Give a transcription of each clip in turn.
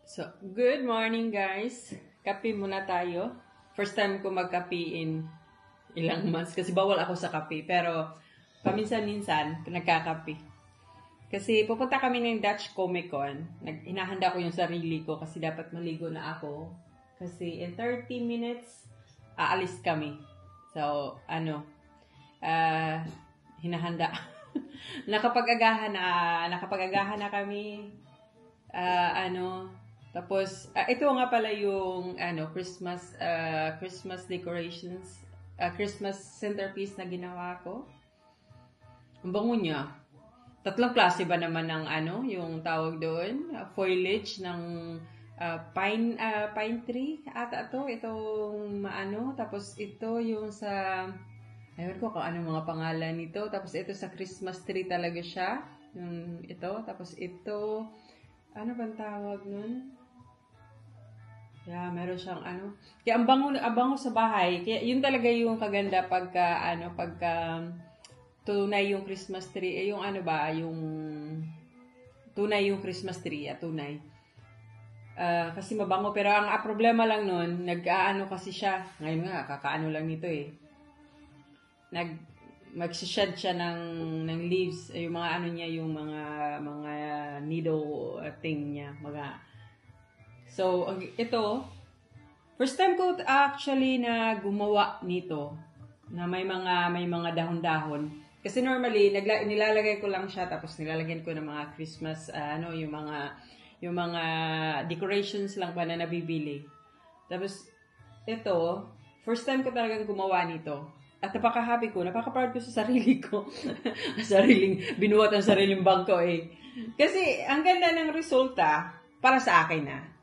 So, good morning guys. Kape muna tayo. First time ko magkape in ilang months kasi bawal ako sa kape. Pero paminsan-minsan nagkakape. Kasi pupunta kami ng Dutch Comic Con. Hinahanda ko yung sarili ko kasi dapat maligo na ako. Kasi in 30 minutes, aalis kami. So, hinahanda. nakapag-agahan na kami. Tapos, ito nga pala yung Christmas decorations, Christmas centerpiece na ginawa ko. Ang bango niya. Tatlong klase ba naman ng yung tawag doon? Foliage ng pine tree ata to. Itong tapos ito yung sa, ayun ko kung anong mga pangalan nito. Tapos ito sa Christmas tree talaga siya. Yung ito. Tapos ito, ano bang tawag nun? Yeah, meron siyang Kaya ang bango sa bahay. Kaya yun talaga yung kaganda pagka tunay yung Christmas tree. Yung yung tunay yung Christmas tree. Tunay. Kasi mabango. Pero ang problema lang nun, kasi siya. Ngayon nga, kakaano lang nito eh. Magsished siya ng leaves. Yung mga niya, yung mga needle thing niya. So, ito, first time ko actually na gumawa nito na may mga dahon-dahon. Kasi normally nilalagay ko lang siya tapos nilalagyan ko ng mga Christmas yung mga decorations lang pa na nabibili. Tapos ito, first time ko talagang gumawa nito. At napaka-happy ko, napaka-proud ko sa sarili ko. Binuhat ang sariling bangko eh. Kasi ang ganda ng resulta para sa akin na.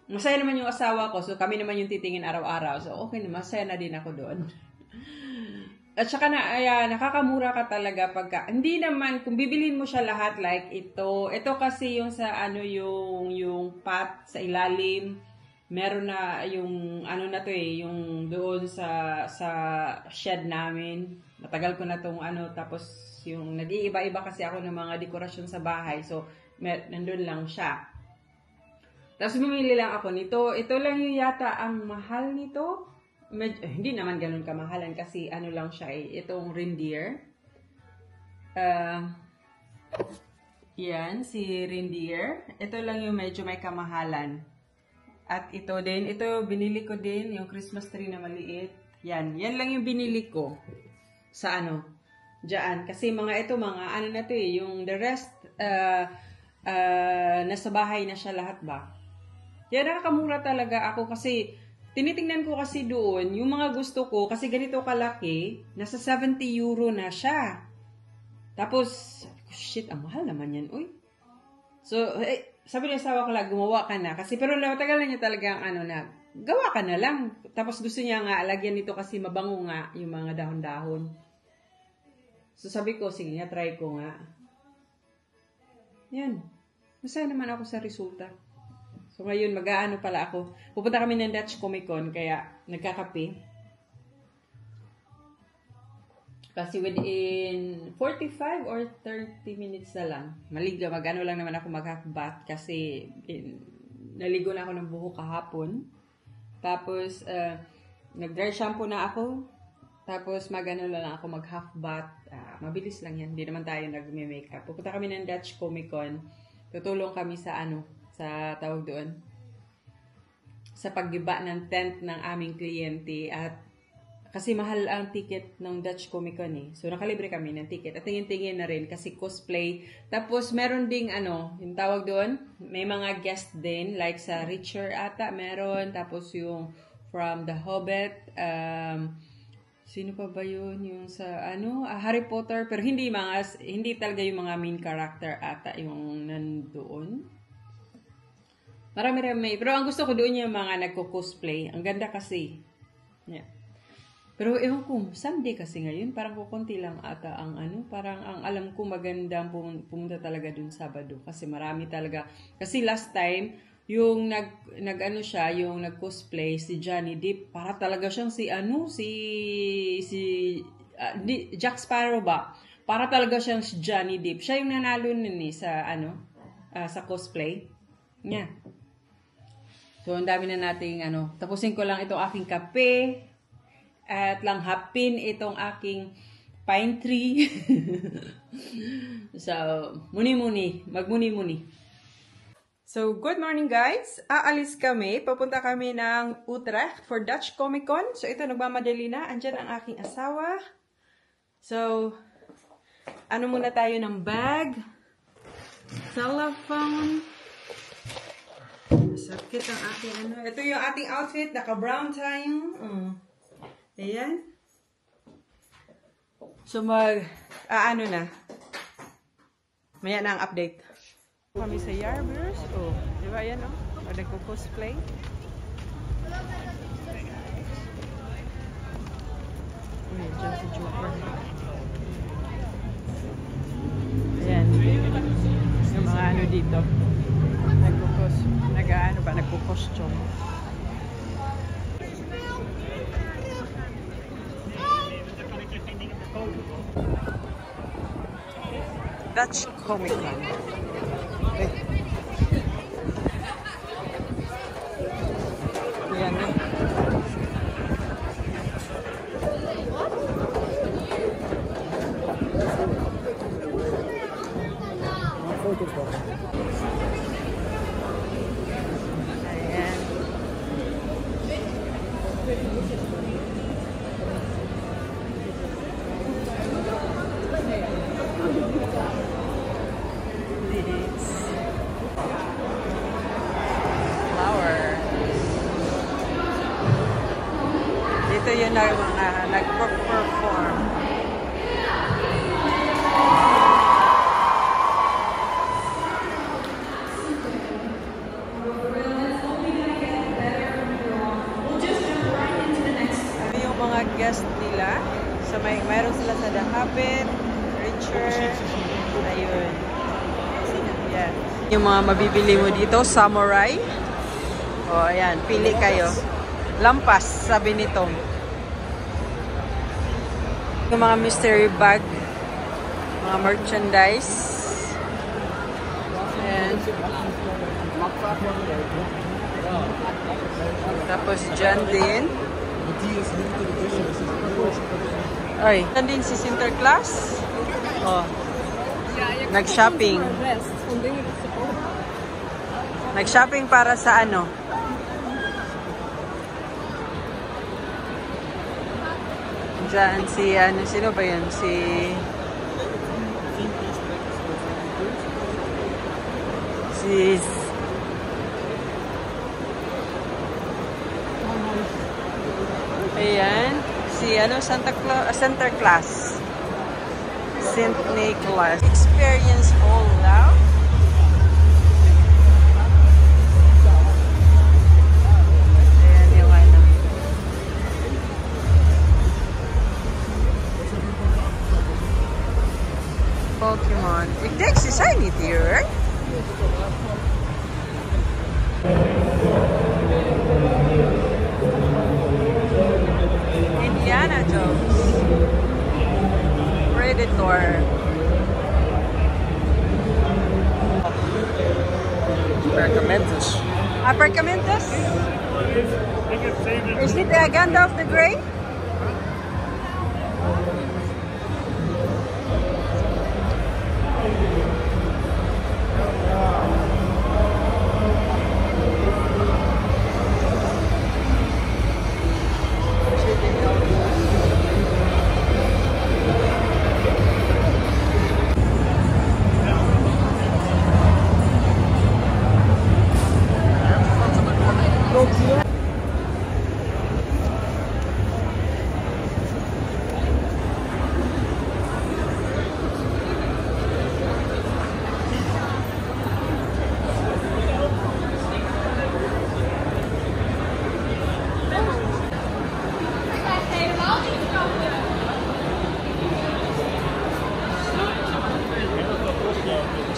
Masaya naman yung asawa ko, so kami naman yung titingin araw-araw. So okay na, masaya na din ako doon. At saka nakakamura ka talaga pagka, hindi naman, kung bibilin mo siya lahat like ito kasi yung sa yung pot sa ilalim, meron na yung na to eh, yung doon sa shed namin. Matagal ko na tong tapos yung nag-iiba-iba kasi ako ng mga dekorasyon sa bahay, so nandun lang siya. Tapos bumili lang ako nito. Ito lang yung yata ang mahal nito. Hindi naman ganun kamahalan kasi lang siya eh. Itong reindeer. Yan, si reindeer. Ito lang yung medyo may kamahalan. At ito din, binili ko din, yung Christmas tree na maliit. Yan lang yung binili ko. Sa diyan. Kasi mga na to eh. Yung the rest, nasa bahay na siya lahat ba? Kaya nakakamura talaga ako kasi tinitingnan ko kasi doon, yung mga gusto ko, kasi ganito kalaki, nasa 70 euro na siya. Tapos, shit, ang mahal naman yan, uy. So, sabi ng asawa ko lang, gumawa ka na. Kasi, pero matagal na niya talaga ang gawa ka na lang. Tapos gusto niya nga, lagyan nito kasi mabango nga yung mga dahon-dahon. So, sabi ko, sige nga, try ko nga. Yan. Masaya naman ako sa resulta. So, ngayon, pala ako. Pupunta kami ng Dutch Comic Con, kaya nagkakape. Kasi within 45 or 30 minutes na lang. Lang naman ako mag-half bath kasi naligo na ako ng buhok kahapon. Tapos, nag-dry shampoo na ako. Tapos, lang ako mag-half bath. Mabilis lang yan. Hindi naman tayo nag-makeup. Pupunta kami ng Dutch Comic Con. Tutulong kami sa sa tawag doon, sa paggiba ng tent ng aming kliyente. At kasi mahal ang ticket ng Dutch Comic Con eh. So nakalibre kami ng ticket. At tingin-tingin na rin kasi cosplay. Tapos meron ding yung tawag doon, may mga guest din like sa Richard ata meron. Tapos yung from The Hobbit, sino pa ba yun? Yung sa Harry Potter, pero hindi talaga yung mga main character ata yung nandoon. Marami. Pero ang gusto ko doon yung mga nagko-cosplay. Ang ganda kasi. Yeah. Pero ewan ko, someday kasi ngayon, parang kukunti lang ata ang parang ang alam ko magandang pumunta talaga doon Sabado. Kasi marami talaga. Kasi last time, yung yung nag-cosplay si Johnny Depp, para talaga siyang Jack Sparrow ba? Para talaga siyang si Johnny Depp. Siya yung nanalo nun sa sa cosplay. Yeah. So, ang dami na nating, tapusin ko lang itong aking kape. At lang hapin itong aking pine tree. So, muni-muni. Magmuni-muni. So, good morning guys. Aalis kami. Papunta kami ng Utrecht for Dutch Comic Con. So, ito nagmamadali na. Andyan ang aking asawa. So, muna tayo ng bag. Telephone. Sakit ang aking Ito yung ating outfit. Naka-brown tayo. Ayan. So, na. Maya na ang update. Kami sa Yarbers. Oh, di ba yan, oh? O, nagko-cosplay. Diyan si Joker. Ayan. Yung mga dito. Nagko-costume. Dutch Comic Con. Ayan na. Ayan. Ito yung mga nag-perform. Yung mga guest nila. So mayroon sila sa The Hobbit, Richard, ayun. Yan. Yung mga mabibili mo dito, samurai. O, ayan, pili kayo. Lampas, sabi nito. Yung mga mystery bag, mga merchandise. Ayan. Tapos dyan din. Ay, dyan din si Sinterklaas. Oh. Nag-shopping. Nag-shopping para sa Diyan si, sino ba yun? Ayan. Si, Santa Claus. Saint Nicholas. Experience all now. Pokemon. Ik denk ze zijn niet hier, hoor. Indiana Jones. Predator. Perkamentus. Perkamentus? Is dit Gandalf the Grey?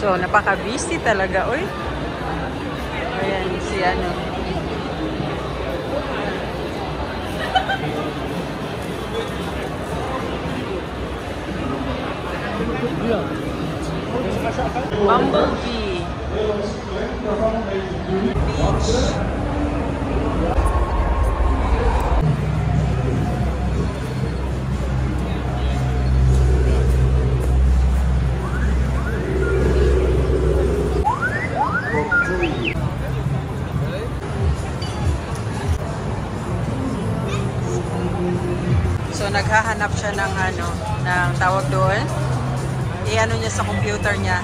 So, napaka-busy talaga, oy. Ayan, si Bumblebee. Beach. naghahanap siya ng ng tawag doon. I-ano niya sa computer niya.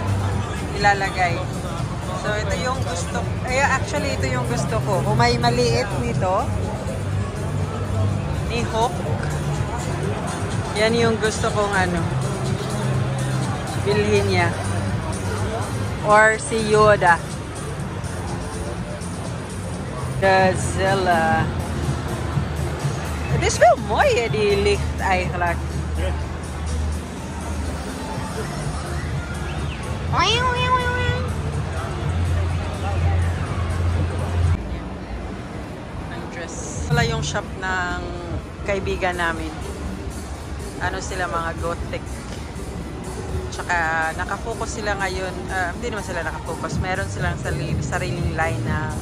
Ilalagay. So, ito yung gusto. Actually, ito yung gusto ko. Kung may maliit nito, ni Hook. Yan yung gusto kong bilhin niya. Or si Yoda. Godzilla. Het is wel mooi, hè, die licht eigenlijk. Ang dress. Wala yung shop ng kaibigan namin. Ano sila, mga gothic. Tsaka nakafocus sila ngayon. Hindi naman sila nakafocus. Meron silang sariling line na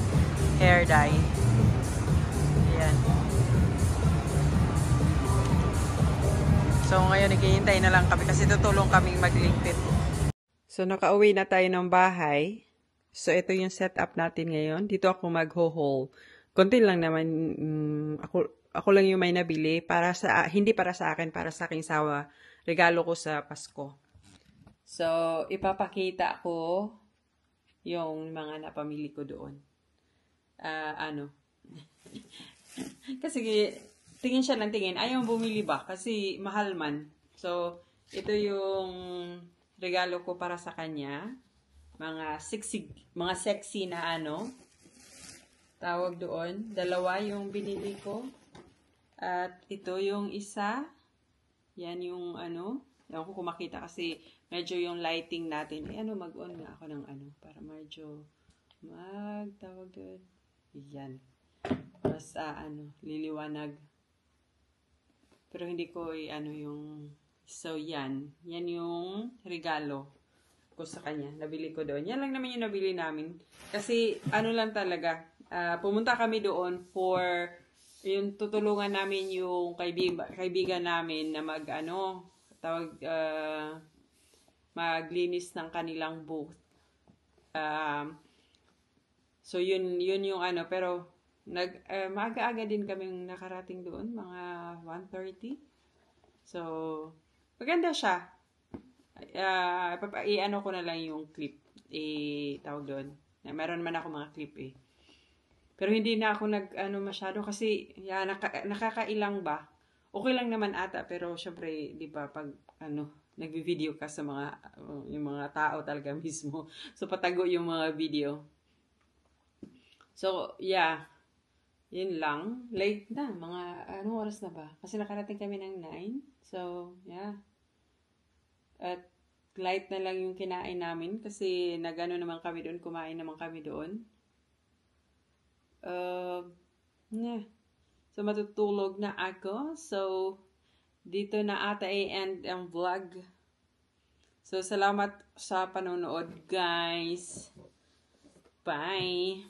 hair dye. Ayan. So ngayon naghihintay na lang kami kasi tutulong kaming magligpit. So nakauwi na tayo ng bahay. So ito yung setup natin ngayon. Dito ako mag-haul. Konti lang naman. Ako lang yung may nabili. Hindi para sa akin, para sa aking sawa. Regalo ko sa Pasko. So ipapakita ko yung mga napamili ko doon. Kasi tingin siya ng tingin. Ayaw bumili ba? Kasi mahal man. So, ito yung regalo ko para sa kanya. Mga sexy na tawag doon. Dalawa yung binili ko. At ito yung isa. Yan yung Ewan ko kung makita kasi medyo yung lighting natin. Mag-on nga ako ng para medyo tawag doon. Yan. Mas, liliwanag. Pero hindi ko, yung... So, yan. Yan yung regalo ko sa kanya. Nabili ko doon. Yan lang naman yung nabili namin. Kasi, lang talaga. Pumunta kami doon for... Yung tutulungan namin yung kaibigan namin na maglinis ng kanilang booth. So, yun yung pero maaga-aga din kaming nakarating doon, mga 1:30. So, maganda siya. Ko na lang yung clip. Tawag doon. Meron naman ako mga clip Pero hindi na ako masyado kasi, nakakailang ba? Okay lang naman ata, pero syempre, di ba, pag nagvi-video ka sa yung mga tao talaga mismo. So, patago yung mga video. So, yeah. Yun lang. Late na. Mga, anong oras na ba? Kasi nakarating kami ng 9. So, yeah. At light na lang yung kinain namin. Kasi naman kami doon. Kumain naman kami doon. Yeah. So, matutulog na ako. So, dito na ata i-end ang vlog. So, salamat sa panonood, guys. Bye!